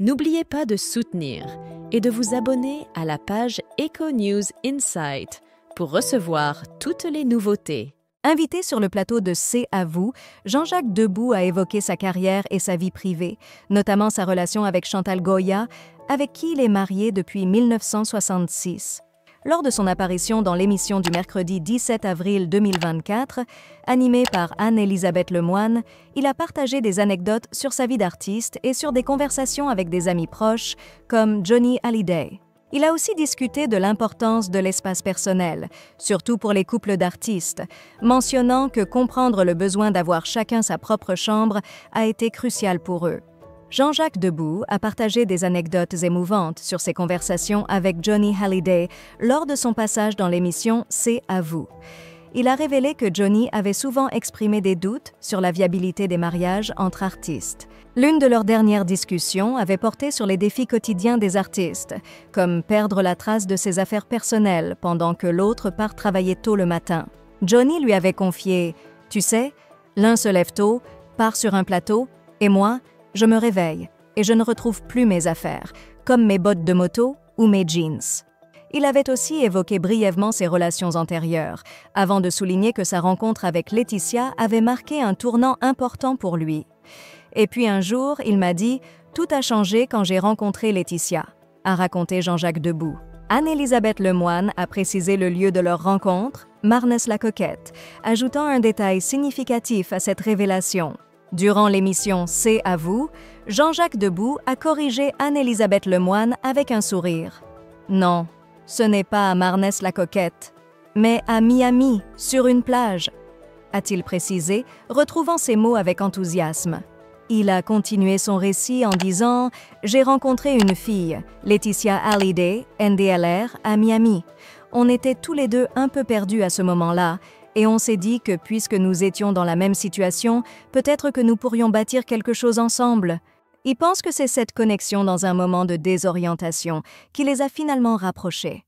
N'oubliez pas de soutenir et de vous abonner à la page Eco News Insight pour recevoir toutes les nouveautés. Invité sur le plateau de C'est à vous, Jean-Jacques Debout a évoqué sa carrière et sa vie privée, notamment sa relation avec Chantal Goya, avec qui il est marié depuis 1966. Lors de son apparition dans l'émission du mercredi 17 avril 2024, animée par Anne-Élisabeth Lemoine, il a partagé des anecdotes sur sa vie d'artiste et sur des conversations avec des amis proches, comme Johnny Hallyday. Il a aussi discuté de l'importance de l'espace personnel, surtout pour les couples d'artistes, mentionnant que comprendre le besoin d'avoir chacun sa propre chambre a été crucial pour eux. Jean-Jacques Debout a partagé des anecdotes émouvantes sur ses conversations avec Johnny Hallyday lors de son passage dans l'émission C'est à vous. Il a révélé que Johnny avait souvent exprimé des doutes sur la viabilité des mariages entre artistes. L'une de leurs dernières discussions avait porté sur les défis quotidiens des artistes, comme perdre la trace de ses affaires personnelles pendant que l'autre part travailler tôt le matin. Johnny lui avait confié « Tu sais, l'un se lève tôt, part sur un plateau, et moi, je me réveille et je ne retrouve plus mes affaires, comme mes bottes de moto ou mes jeans. » Il avait aussi évoqué brièvement ses relations antérieures, avant de souligner que sa rencontre avec Laetitia avait marqué un tournant important pour lui. Et puis un jour, il m'a dit « Tout a changé quand j'ai rencontré Laetitia », a raconté Jean-Jacques Debout. Anne-Élisabeth Lemoine a précisé le lieu de leur rencontre, Marnès-la-Coquette, ajoutant un détail significatif à cette révélation. Durant l'émission C'est à vous, Jean-Jacques Debout a corrigé Anne-Élisabeth Lemoine avec un sourire. « Non, ce n'est pas à Marnès-la-Coquette, mais à Miami, sur une plage », a-t-il précisé, retrouvant ses mots avec enthousiasme. Il a continué son récit en disant « J'ai rencontré une fille, Laetitia Hallyday, NDLR, à Miami. On était tous les deux un peu perdus à ce moment-là, et on s'est dit que puisque nous étions dans la même situation, peut-être que nous pourrions bâtir quelque chose ensemble. » Il pense que c'est cette connexion dans un moment de désorientation qui les a finalement rapprochés.